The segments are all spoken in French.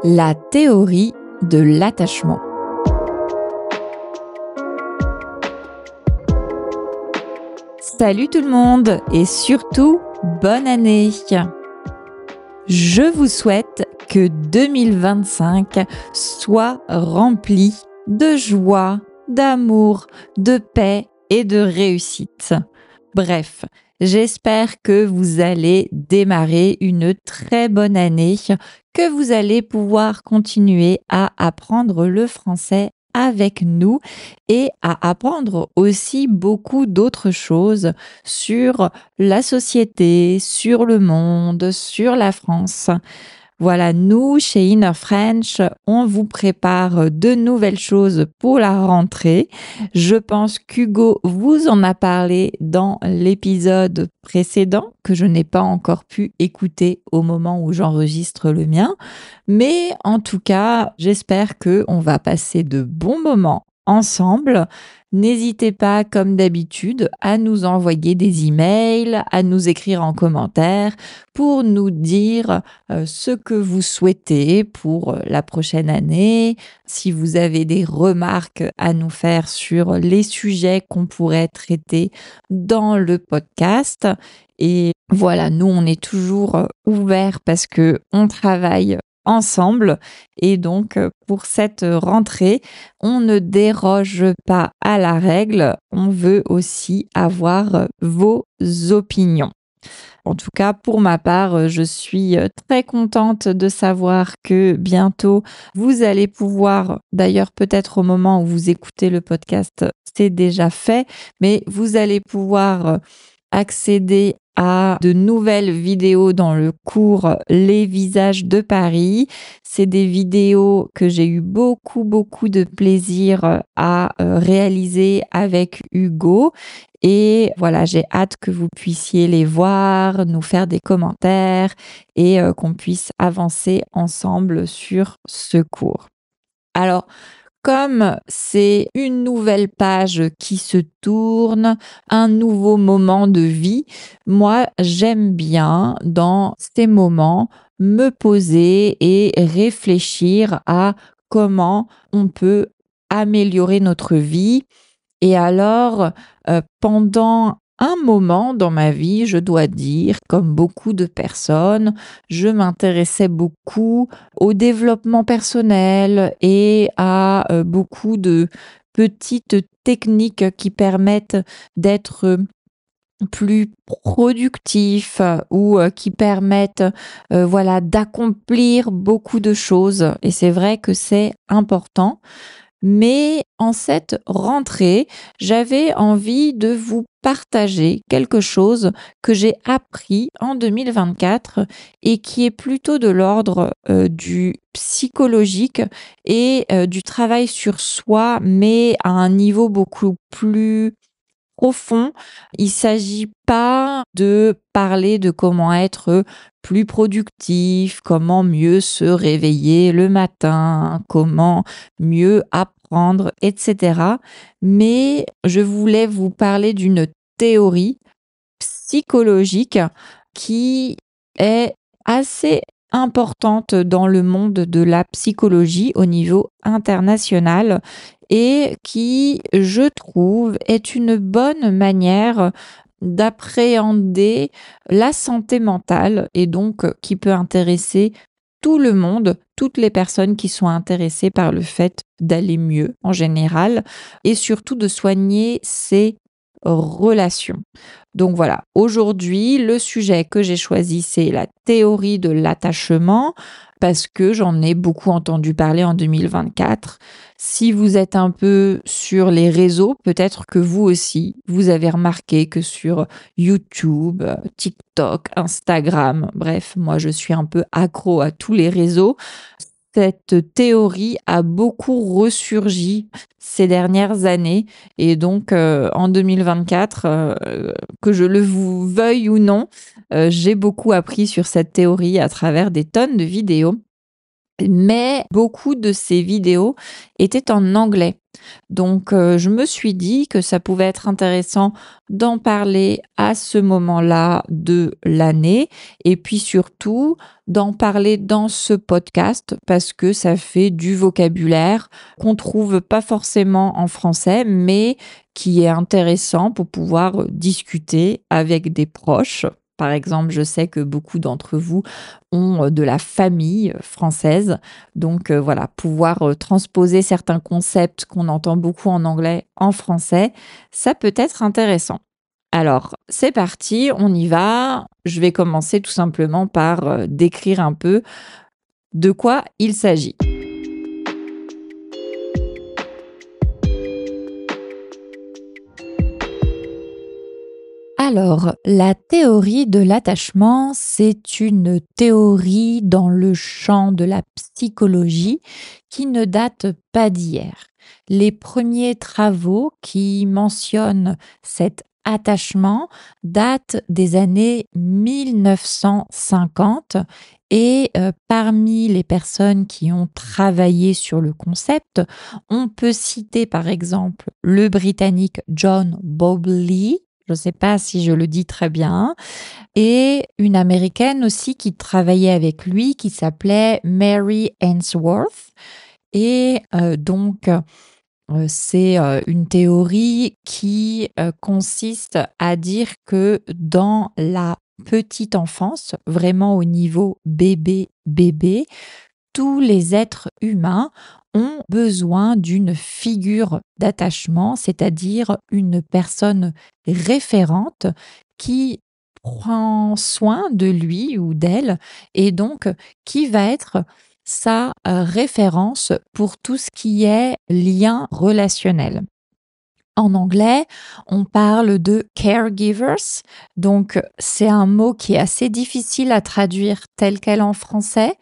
La théorie de l'attachement. Salut tout le monde et surtout, bonne année! Je vous souhaite que 2025 soit rempli de joie, d'amour, de paix et de réussite. Bref, j'espère que vous allez démarrer une très bonne année, que vous allez pouvoir continuer à apprendre le français avec nous et à apprendre aussi beaucoup d'autres choses sur la société, sur le monde, sur la France. Voilà, nous, chez Inner French, on vous prépare de nouvelles choses pour la rentrée. Je pense qu'Hugo vous en a parlé dans l'épisode précédent, que je n'ai pas encore pu écouter au moment où j'enregistre le mien. Mais en tout cas, j'espère qu'on va passer de bons moments ensemble. N'hésitez pas, comme d'habitude, à nous envoyer des emails, à nous écrire en commentaire pour nous dire ce que vous souhaitez pour la prochaine année, si vous avez des remarques à nous faire sur les sujets qu'on pourrait traiter dans le podcast. Et voilà, nous, on est toujours ouverts parce que on travaille ensemble et donc pour cette rentrée, on ne déroge pas à la règle, on veut aussi avoir vos opinions. En tout cas, pour ma part, je suis très contente de savoir que bientôt, vous allez pouvoir, d'ailleurs peut-être au moment où vous écoutez le podcast, c'est déjà fait, mais vous allez pouvoir accéder à de nouvelles vidéos dans le cours Les visages de Paris. C'est des vidéos que j'ai eu beaucoup de plaisir à réaliser avec Hugo. Et voilà, j'ai hâte que vous puissiez les voir, nous faire des commentaires et qu'on puisse avancer ensemble sur ce cours. Alors, comme c'est une nouvelle page qui se tourne, un nouveau moment de vie, moi j'aime bien dans ces moments me poser et réfléchir à comment on peut améliorer notre vie. Et alors, pendant un moment dans ma vie, je dois dire, comme beaucoup de personnes, je m'intéressais beaucoup au développement personnel et à beaucoup de petites techniques qui permettent d'être plus productif ou qui permettent voilà, d'accomplir beaucoup de choses. Et c'est vrai que c'est important. Mais en cette rentrée, j'avais envie de vous partager quelque chose que j'ai appris en 2024 et qui est plutôt de l'ordre du psychologique et du travail sur soi, mais à un niveau beaucoup plus profond. Il s'agit pas de parler de comment être plus productif, comment mieux se réveiller le matin, comment mieux apprendre, etc. Mais je voulais vous parler d'une théorie psychologique qui est assez importante dans le monde de la psychologie au niveau international et qui, je trouve, est une bonne manière d'appréhender la santé mentale et donc qui peut intéresser tout le monde, toutes les personnes qui sont intéressées par le fait d'aller mieux en général et surtout de soigner ses relations. Donc voilà, aujourd'hui, le sujet que j'ai choisi, c'est la théorie de l'attachement parce que j'en ai beaucoup entendu parler en 2024. Si vous êtes un peu sur les réseaux, peut-être que vous aussi, vous avez remarqué que sur YouTube, TikTok, Instagram, bref, moi je suis un peu accro à tous les réseaux. Cette théorie a beaucoup ressurgi ces dernières années et donc en 2024, que je le veuille ou non, j'ai beaucoup appris sur cette théorie à travers des tonnes de vidéos. Mais beaucoup de ces vidéos étaient en anglais. Donc, je me suis dit que ça pouvait être intéressant d'en parler à ce moment-là de l'année et puis surtout d'en parler dans ce podcast parce que ça fait du vocabulaire qu'on trouve pas forcément en français, mais qui est intéressant pour pouvoir discuter avec des proches. Par exemple, je sais que beaucoup d'entre vous ont de la famille française. Donc voilà, pouvoir transposer certains concepts qu'on entend beaucoup en anglais en français, ça peut être intéressant. Alors, c'est parti, on y va. Je vais commencer tout simplement par décrire un peu de quoi il s'agit. Alors, la théorie de l'attachement, c'est une théorie dans le champ de la psychologie qui ne date pas d'hier. Les premiers travaux qui mentionnent cet attachement datent des années 1950 et parmi les personnes qui ont travaillé sur le concept, on peut citer par exemple le Britannique John Bowlby. Je ne sais pas si je le dis très bien. Et une Américaine aussi qui travaillait avec lui, qui s'appelait Mary Ainsworth. Et c'est une théorie qui consiste à dire que dans la petite enfance, vraiment au niveau bébé, tous les êtres humains ont besoin d'une figure d'attachement, c'est-à-dire une personne référente qui prend soin de lui ou d'elle et donc qui va être sa référence pour tout ce qui est lien relationnel. En anglais, on parle de caregivers, donc c'est un mot qui est assez difficile à traduire tel quel en français.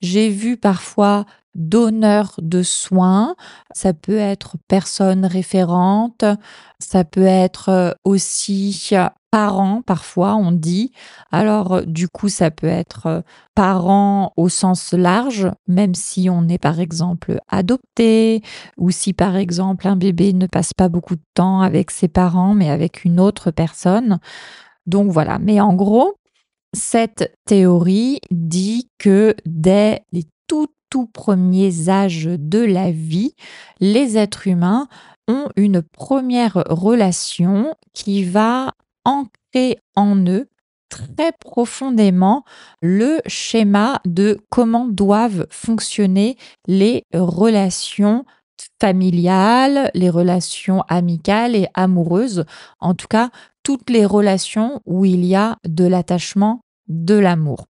J'ai vu parfois donneur de soins, ça peut être personne référente, ça peut être aussi parent, parfois on dit. Alors du coup, ça peut être parent au sens large, même si on est par exemple adopté, ou si par exemple un bébé ne passe pas beaucoup de temps avec ses parents, mais avec une autre personne. Donc voilà, mais en gros, cette théorie dit que dès les tout premiers âges de la vie, les êtres humains ont une première relation qui va ancrer en eux très profondément le schéma de comment doivent fonctionner les relations familiales, les relations amicales et amoureuses, en tout cas toutes les relations où il y a de l'attachement, de l'amour.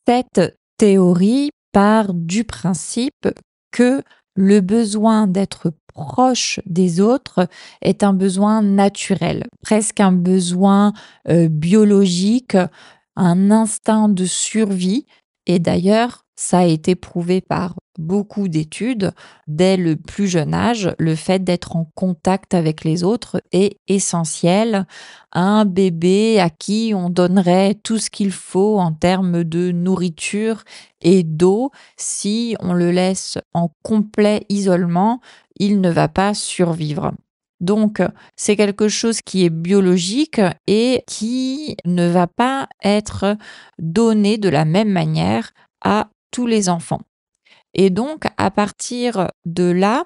Cette théorie part du principe que le besoin d'être proche des autres est un besoin naturel, presque un besoin biologique, un instinct de survie. Et d'ailleurs, ça a été prouvé par beaucoup d'études. Dès le plus jeune âge, le fait d'être en contact avec les autres est essentiel. Un bébé à qui on donnerait tout ce qu'il faut en termes de nourriture et d'eau, si on le laisse en complet isolement, il ne va pas survivre. Donc, c'est quelque chose qui est biologique et qui ne va pas être donné de la même manière à tous les enfants. Et donc, à partir de là,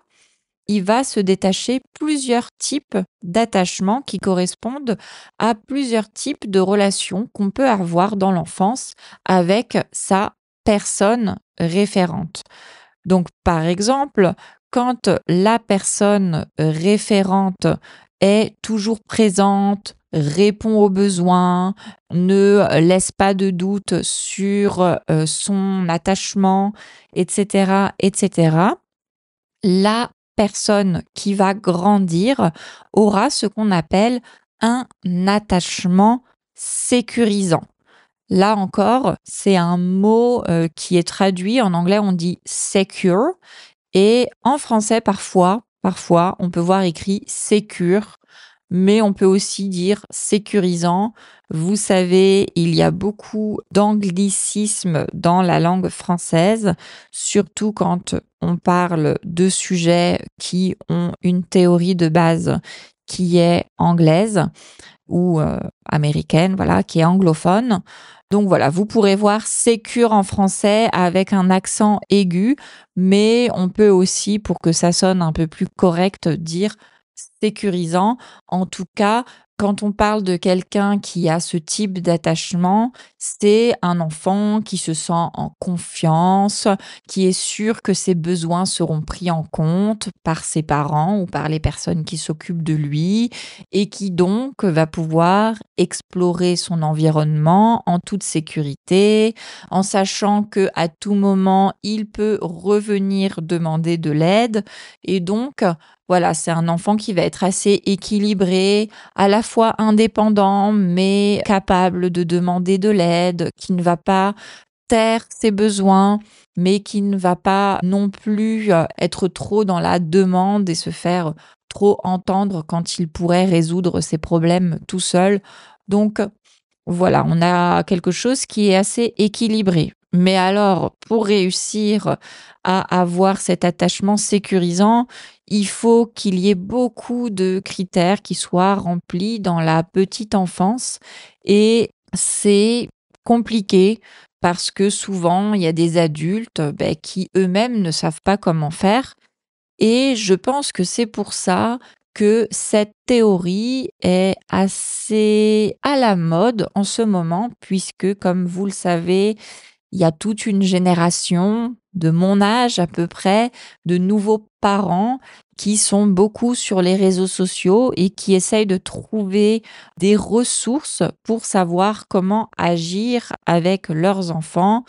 il va se détacher plusieurs types d'attachements qui correspondent à plusieurs types de relations qu'on peut avoir dans l'enfance avec sa personne référente. Donc, par exemple, quand la personne référente est toujours présente, répond aux besoins, ne laisse pas de doute sur son attachement, etc., etc., la personne qui va grandir aura ce qu'on appelle un attachement sécurisant. Là encore, c'est un mot qui est traduit. En anglais, on dit secure. Et en français, parfois, on peut voir écrit sécure. mais on peut aussi dire sécurisant. Vous savez, il y a beaucoup d'anglicismes dans la langue française, surtout quand on parle de sujets qui ont une théorie de base qui est anglaise ou américaine, voilà, qui est anglophone. Donc voilà, vous pourrez voir sécure en français avec un accent aigu, mais on peut aussi, pour que ça sonne un peu plus correct, dire sécurisant. En tout cas, quand on parle de quelqu'un qui a ce type d'attachement, c'est un enfant qui se sent en confiance, qui est sûr que ses besoins seront pris en compte par ses parents ou par les personnes qui s'occupent de lui et qui donc va pouvoir explorer son environnement en toute sécurité, en sachant que à tout moment, il peut revenir demander de l'aide et donc voilà, c'est un enfant qui va être assez équilibré, à la fois indépendant, mais capable de demander de l'aide, qui ne va pas taire ses besoins, mais qui ne va pas non plus être trop dans la demande et se faire trop entendre quand il pourrait résoudre ses problèmes tout seul. Donc voilà, on a quelque chose qui est assez équilibré. Mais alors, pour réussir à avoir cet attachement sécurisant, il faut qu'il y ait beaucoup de critères qui soient remplis dans la petite enfance et c'est compliqué parce que souvent, il y a des adultes, qui eux-mêmes ne savent pas comment faire et je pense que c'est pour ça que cette théorie est assez à la mode en ce moment, puisque, comme vous le savez, il y a toute une génération de mon âge à peu près, de nouveaux parents qui sont beaucoup sur les réseaux sociaux et qui essayent de trouver des ressources pour savoir comment agir avec leurs enfants.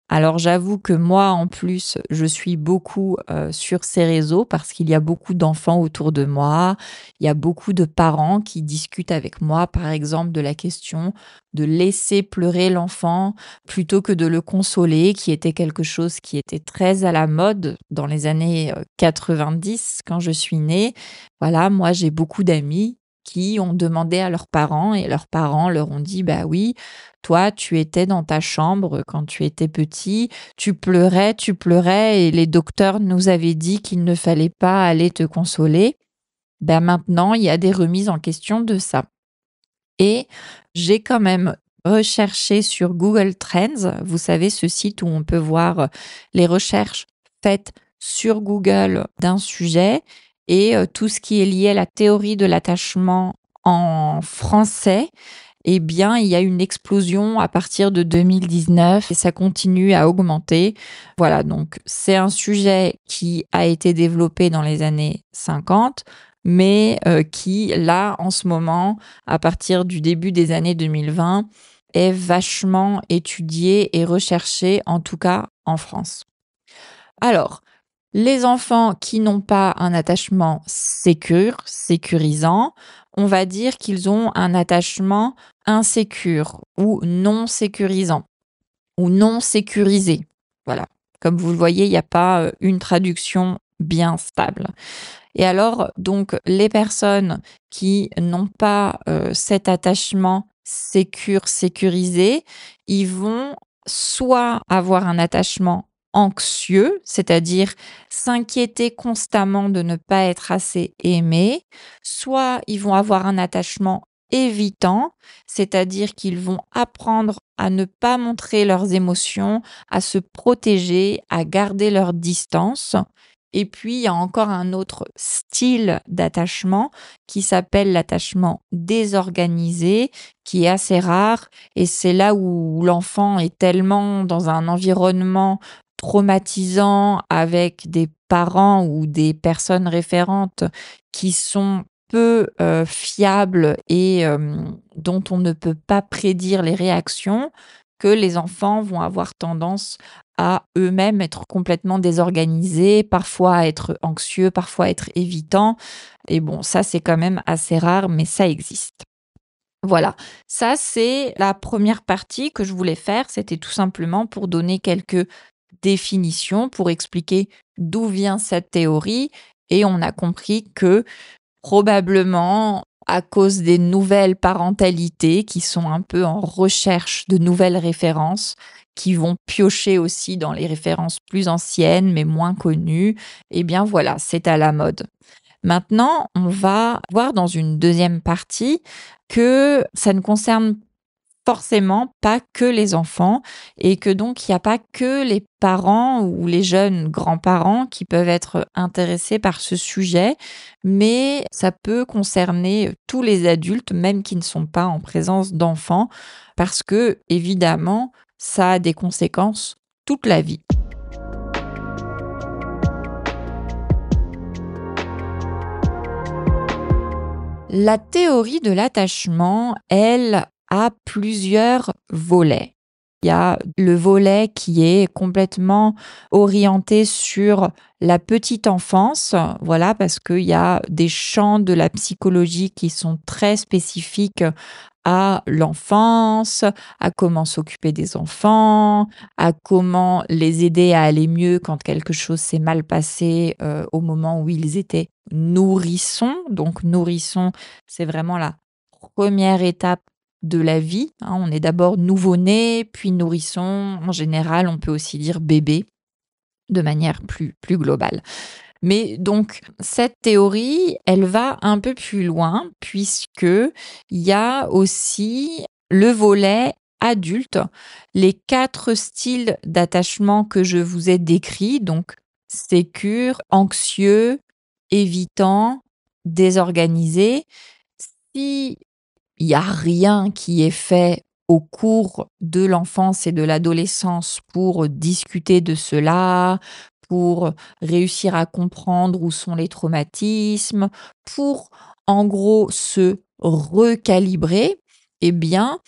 Alors j'avoue que moi, en plus, je suis beaucoup, sur ces réseaux parce qu'il y a beaucoup d'enfants autour de moi. Il y a beaucoup de parents qui discutent avec moi, par exemple, de la question de laisser pleurer l'enfant plutôt que de le consoler, qui était quelque chose qui était très à la mode dans les années, 90 quand je suis née. Voilà, moi j'ai beaucoup d'amis qui ont demandé à leurs parents et leurs parents leur ont dit: «Bah oui, toi, tu étais dans ta chambre quand tu étais petit, tu pleurais et les docteurs nous avaient dit qu'il ne fallait pas aller te consoler. Ben maintenant, il y a des remises en question de ça. Et j'ai quand même recherché sur Google Trends, vous savez, ce site où on peut voir les recherches faites sur Google d'un sujet et tout ce qui est lié à la théorie de l'attachement en français. Eh bien, il y a une explosion à partir de 2019 et ça continue à augmenter. Voilà, donc c'est un sujet qui a été développé dans les années 50, mais qui, là, en ce moment, à partir du début des années 2020, est vachement étudié et recherché, en tout cas en France. Alors, les enfants qui n'ont pas un attachement sécurisant, on va dire qu'ils ont un attachement insécure ou non sécurisant ou non sécurisé. Voilà. Comme vous le voyez, il n'y a pas une traduction bien stable. Et alors, donc, les personnes qui n'ont pas cet attachement sécurisé, ils vont soit avoir un attachement anxieux, c'est-à-dire s'inquiéter constamment de ne pas être assez aimés, soit ils vont avoir un attachement évitant, c'est-à-dire qu'ils vont apprendre à ne pas montrer leurs émotions, à se protéger, à garder leur distance. Et puis, il y a encore un autre style d'attachement qui s'appelle l'attachement désorganisé, qui est assez rare. Et c'est là où l'enfant est tellement dans un environnement traumatisant avec des parents ou des personnes référentes qui sont peu fiables et dont on ne peut pas prédire les réactions, que les enfants vont avoir tendance à eux-mêmes être complètement désorganisés, parfois à être anxieux, parfois à être évitants. Et bon, ça, c'est quand même assez rare, mais ça existe. Voilà, ça, c'est la première partie que je voulais faire. C'était tout simplement pour donner quelques définitions, pour expliquer d'où vient cette théorie. Et on a compris que probablement, à cause des nouvelles parentalités qui sont un peu en recherche de nouvelles références, qui vont piocher aussi dans les références plus anciennes mais moins connues. Eh bien voilà, c'est à la mode. Maintenant, on va voir dans une deuxième partie que ça ne concerne forcément pas que les enfants et que donc il n'y a pas que les parents ou les jeunes grands-parents qui peuvent être intéressés par ce sujet, mais ça peut concerner tous les adultes, même qui ne sont pas en présence d'enfants, parce que évidemment, ça a des conséquences toute la vie. La théorie de l'attachement, elle, a plusieurs volets. Il y a le volet qui est complètement orienté sur la petite enfance, voilà, parce qu'il y a des champs de la psychologie qui sont très spécifiques à l'enfance, à comment s'occuper des enfants, à comment les aider à aller mieux quand quelque chose s'est mal passé au moment où ils étaient nourrissons. Donc nourrissons, c'est vraiment la première étape de la vie, hein. On est d'abord nouveau-né, puis nourrisson. En général, on peut aussi dire bébé de manière plus globale. Mais donc, cette théorie, elle va un peu plus loin puisque il y a aussi le volet adulte, les 4 styles d'attachement que je vous ai décrits, donc sécure, anxieux, évitant, désorganisé. Si il y a rien qui est fait au cours de l'enfance et de l'adolescence pour discuter de cela, pour réussir à comprendre où sont les traumatismes, pour en gros se recalibrer, eh bien,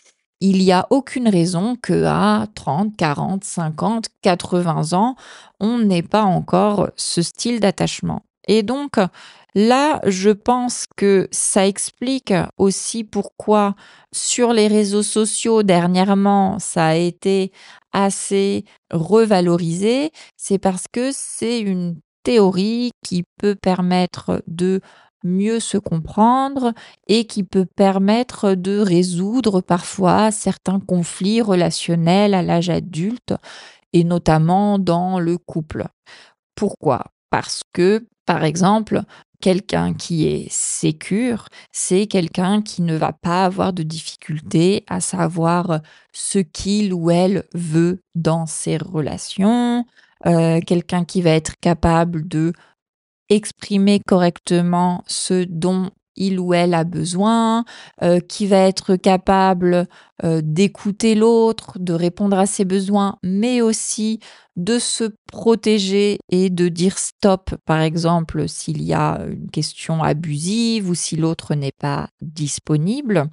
il y a aucune raison qu'à 30, 40, 50, 80 ans, on n'ait pas encore ce style d'attachement. Et donc, là, je pense que ça explique aussi pourquoi sur les réseaux sociaux dernièrement, ça a été assez revalorisé. C'est parce que c'est une théorie qui peut permettre de mieux se comprendre et qui peut permettre de résoudre parfois certains conflits relationnels à l'âge adulte et notamment dans le couple. Pourquoi? Parce que, par exemple, quelqu'un qui est sécure, c'est quelqu'un qui ne va pas avoir de difficulté à savoir ce qu'il ou elle veut dans ses relations, quelqu'un qui va être capable de exprimer correctement ce dont il ou elle a besoin, qui va être capable, d'écouter l'autre, de répondre à ses besoins, mais aussi de se protéger et de dire stop, par exemple, s'il y a une question abusive ou si l'autre n'est pas disponible.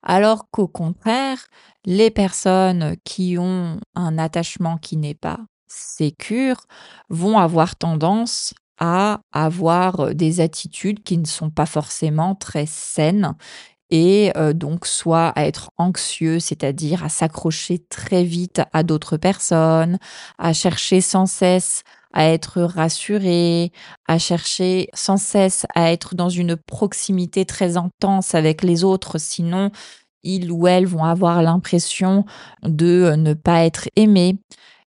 Alors qu'au contraire, les personnes qui ont un attachement qui n'est pas sécure vont avoir tendance à avoir des attitudes qui ne sont pas forcément très saines et donc soit à être anxieux, c'est-à-dire à s'accrocher très vite à d'autres personnes, à chercher sans cesse à être rassuré, à chercher sans cesse à être dans une proximité très intense avec les autres, sinon ils ou elles vont avoir l'impression de ne pas être aimés.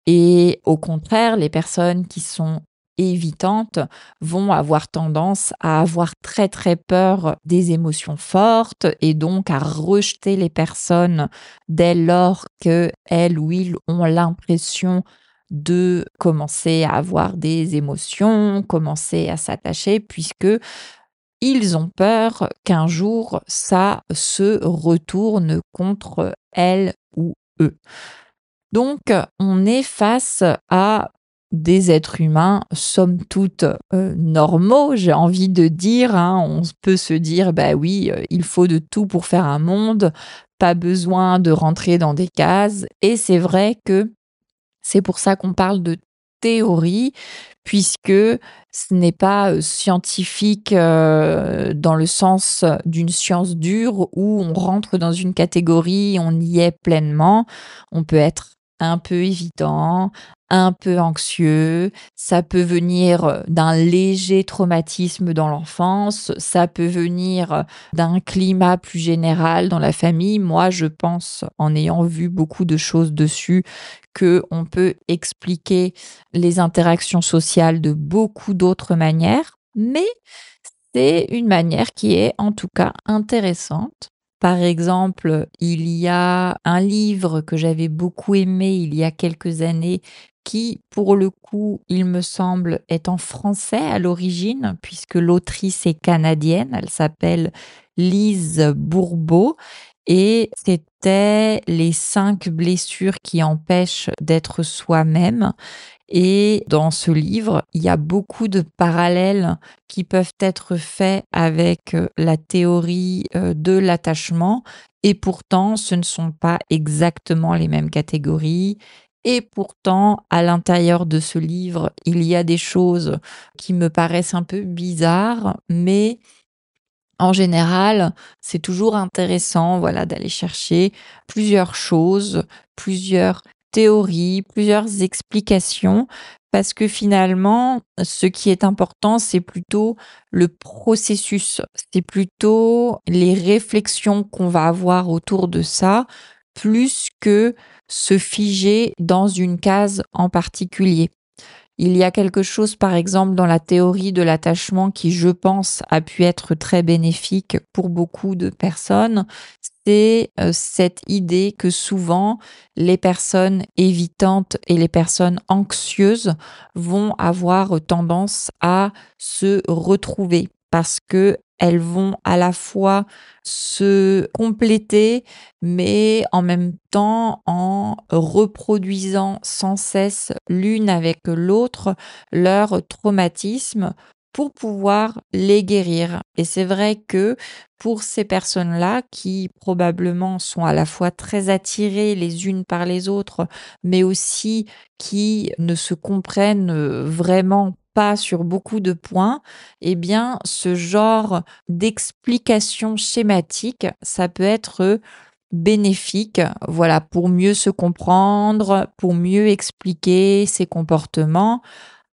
Et au contraire, les personnes qui sont évitantes vont avoir tendance à avoir très très peur des émotions fortes et donc à rejeter les personnes dès lors qu'elles ou ils ont l'impression de commencer à avoir des émotions, commencer à s'attacher puisque ils ont peur qu'un jour ça se retourne contre elles ou eux. Donc, on est face à des êtres humains, somme toute, normaux, j'ai envie de dire, hein. On peut se dire: «Bah oui, il faut de tout pour faire un monde, pas besoin de rentrer dans des cases» et c'est vrai que c'est pour ça qu'on parle de théorie, puisque ce n'est pas, scientifique, dans le sens d'une science dure où on rentre dans une catégorie, on y est pleinement. On peut être un peu évitant, un peu anxieux, ça peut venir, d'un léger traumatisme dans l'enfance, ça peut venir, d'un climat plus général dans la famille. Moi, je pense, en ayant vu beaucoup de choses dessus, qu'on peut expliquer les interactions sociales de beaucoup d'autres manières, mais c'est une manière qui est en tout cas intéressante. Par exemple, il y a un livre que j'avais beaucoup aimé il y a quelques années qui, pour le coup, il me semble, est en français à l'origine puisque l'autrice est canadienne. Elle s'appelle Lise Bourbeau et c'était «Les 5 blessures qui empêchent d'être soi-même». Et dans ce livre, il y a beaucoup de parallèles qui peuvent être faits avec, la théorie, de l'attachement et pourtant ce ne sont pas exactement les mêmes catégories et pourtant à l'intérieur de ce livre, il y a des choses qui me paraissent un peu bizarres, mais en général, c'est toujours intéressant, voilà, d'aller chercher plusieurs choses, plusieurs théories, plusieurs explications, parce que finalement, ce qui est important, c'est plutôt le processus, c'est plutôt les réflexions qu'on va avoir autour de ça, plus que se figer dans une case en particulier. Il y a quelque chose, par exemple, dans la théorie de l'attachement qui, je pense, a pu être très bénéfique pour beaucoup de personnes. C'est cette idée que souvent, les personnes évitantes et les personnes anxieuses vont avoir tendance à se retrouver parce que elles vont à la fois se compléter, mais en même temps en reproduisant sans cesse l'une avec l'autre leurs traumatismes pour pouvoir les guérir. Et c'est vrai que pour ces personnes-là qui probablement sont à la fois très attirées les unes par les autres, mais aussi qui ne se comprennent vraiment pas sur beaucoup de points, eh bien, ce genre d'explication schématique, ça peut être bénéfique, voilà, pour mieux se comprendre, pour mieux expliquer ses comportements,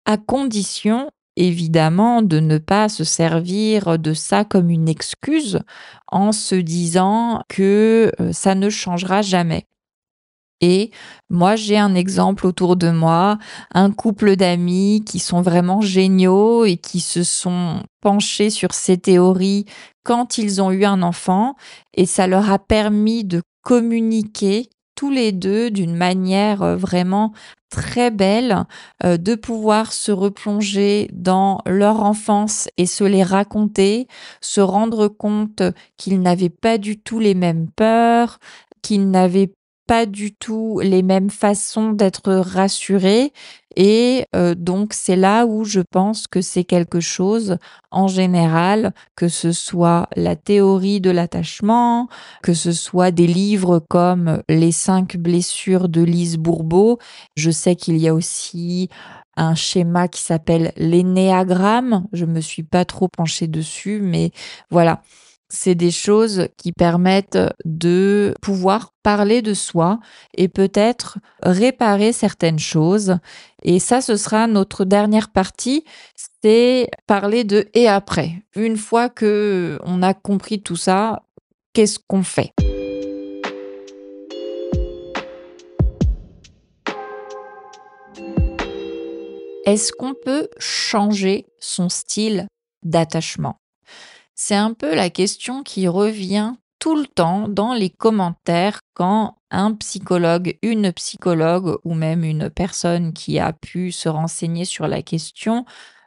à condition évidemment de ne pas se servir de ça comme une excuse en se disant que, ça ne changera jamais. Et moi, j'ai un exemple autour de moi, un couple d'amis qui sont vraiment géniaux et qui se sont penchés sur ces théories quand ils ont eu un enfant et ça leur a permis de communiquer tous les 2 d'une manière, vraiment très belle, de pouvoir se replonger dans leur enfance et se les raconter, se rendre compte qu'ils n'avaient pas du tout les mêmes peurs, qu'ils n'avaient pas du tout les mêmes façons d'être rassurés et donc c'est là où je pense que c'est quelque chose, en général, que ce soit la théorie de l'attachement, que ce soit des livres comme «Les 5 blessures» de Lise Bourbeau. Je sais qu'il y a aussi un schéma qui s'appelle l'énéagramme. Je me suis pas trop penchée dessus, mais voilà. C'est des choses qui permettent de pouvoir parler de soi et peut-être réparer certaines choses. Et ça, ce sera notre dernière partie, c'est parler de «et après». Une fois que on a compris tout ça, qu'est-ce qu'on fait? Est-ce qu'on peut changer son style d'attachement? C'est un peu la question qui revient tout le temps dans les commentaires quand un psychologue, une psychologue ou même une personne qui a pu se renseigner sur la question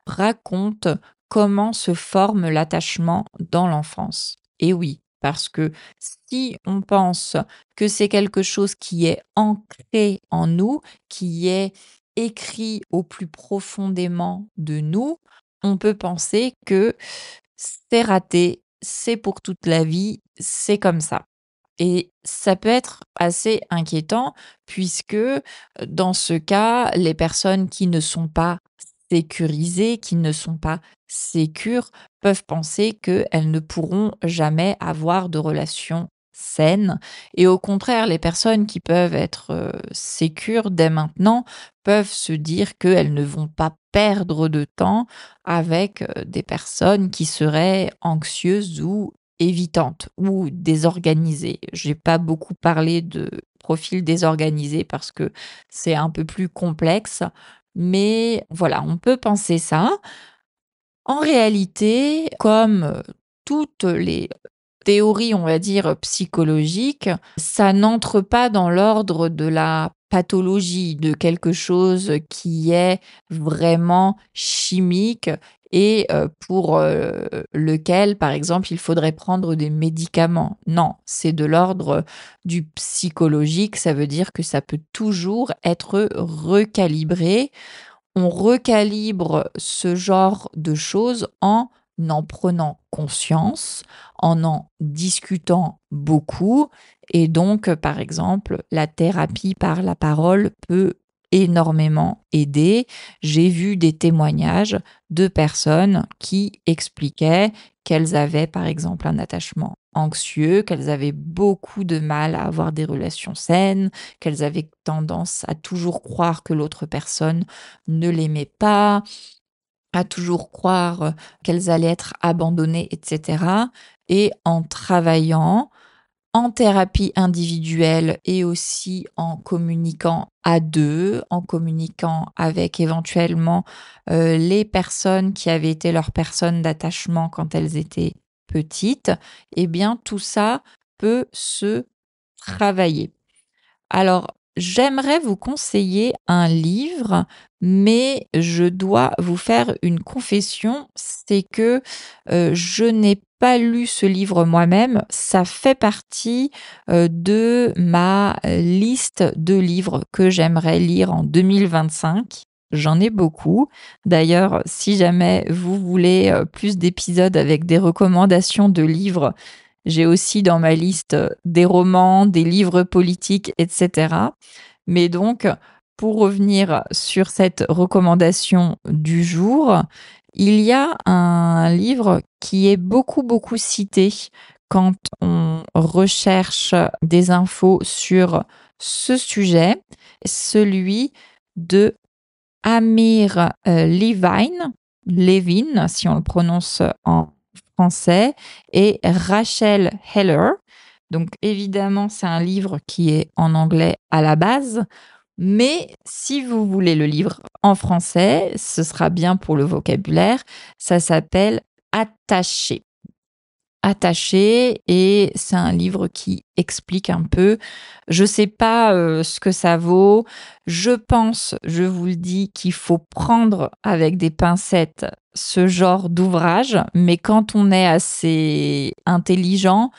raconte comment se forme l'attachement dans l'enfance. Et oui, parce que si on pense que c'est quelque chose qui est ancré en nous, qui est écrit au plus profondément de nous, on peut penser que c'est raté, c'est pour toute la vie, c'est comme ça. Et ça peut être assez inquiétant puisque, dans ce cas, les personnes qui ne sont pas sécurisées, qui ne sont pas sécures, peuvent penser qu'elles ne pourront jamais avoir de relation saine. Et au contraire, les personnes qui peuvent être sécures dès maintenant peuvent se dire qu'elles ne vont pas perdre de temps avec des personnes qui seraient anxieuses ou évitantes ou désorganisées. J'ai pas beaucoup parlé de profil désorganisé parce que c'est un peu plus complexe, mais voilà, on peut penser ça. En réalité, comme toutes les théories, on va dire, psychologiques, ça n'entre pas dans l'ordre de la pathologie, de quelque chose qui est vraiment chimique et pour lequel, par exemple, il faudrait prendre des médicaments. Non, c'est de l'ordre du psychologique, ça veut dire que ça peut toujours être recalibré. On recalibre ce genre de choses en prenant conscience, en discutant beaucoup. Et donc, par exemple, la thérapie par la parole peut énormément aider. J'ai vu des témoignages de personnes qui expliquaient qu'elles avaient, par exemple, un attachement anxieux, qu'elles avaient beaucoup de mal à avoir des relations saines, qu'elles avaient tendance à toujours croire que l'autre personne ne l'aimait pas, à toujours croire qu'elles allaient être abandonnées, etc. Et en travaillant en thérapie individuelle et aussi en communiquant à deux, en communiquant avec éventuellement les personnes qui avaient été leurs personnes d'attachement quand elles étaient petites, eh bien tout ça peut se travailler. Alors, j'aimerais vous conseiller un livre, mais je dois vous faire une confession, c'est que, je n'ai pas lu ce livre moi-même. Ça fait partie, de ma liste de livres que j'aimerais lire en 2025. J'en ai beaucoup. D'ailleurs, si jamais vous voulez, plus d'épisodes avec des recommandations de livres, j'ai aussi dans ma liste des romans, des livres politiques, etc. Mais donc, pour revenir sur cette recommandation du jour, il y a un livre qui est beaucoup, beaucoup cité quand on recherche des infos sur ce sujet, celui de Amir Levin, si on le prononce en français, et Rachel Heller. Donc évidemment, c'est un livre qui est en anglais à la base, mais si vous voulez le livre en français, ce sera bien pour le vocabulaire. Ça s'appelle Attaché. Attaché, et c'est un livre qui explique un peu. Je sais pas ce que ça vaut. Je pense, je vous le dis, qu'il faut prendre avec des pincettes ce genre d'ouvrage, mais quand on est assez intelligent,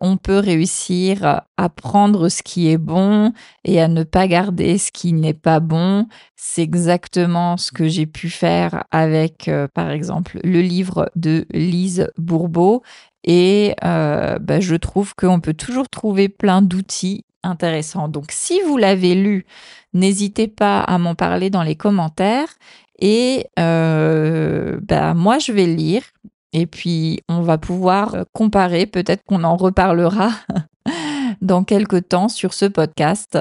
on peut réussir à prendre ce qui est bon et à ne pas garder ce qui n'est pas bon. C'est exactement ce que j'ai pu faire avec, par exemple, le livre de Lise Bourbeau, et je trouve qu'on peut toujours trouver plein d'outils intéressants. Donc si vous l'avez lu, n'hésitez pas à m'en parler dans les commentaires, et moi je vais le lire. Et puis, on va pouvoir comparer, peut-être qu'on en reparlera dans quelques temps sur ce podcast.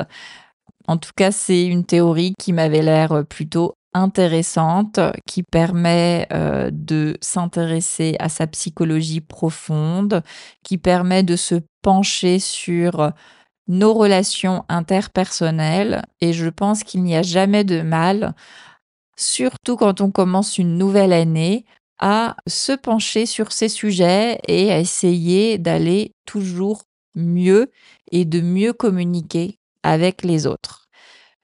En tout cas, c'est une théorie qui m'avait l'air plutôt intéressante, qui permet de s'intéresser à sa psychologie profonde, qui permet de se pencher sur nos relations interpersonnelles. Et je pense qu'il n'y a jamais de mal, surtout quand on commence une nouvelle année, à se pencher sur ces sujets et à essayer d'aller toujours mieux et de mieux communiquer avec les autres.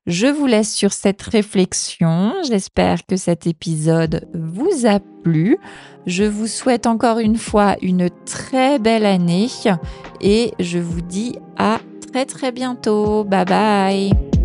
Je vous laisse sur cette réflexion. J'espère que cet épisode vous a plu. Je vous souhaite encore une fois une très belle année et je vous dis à très très bientôt. Bye bye.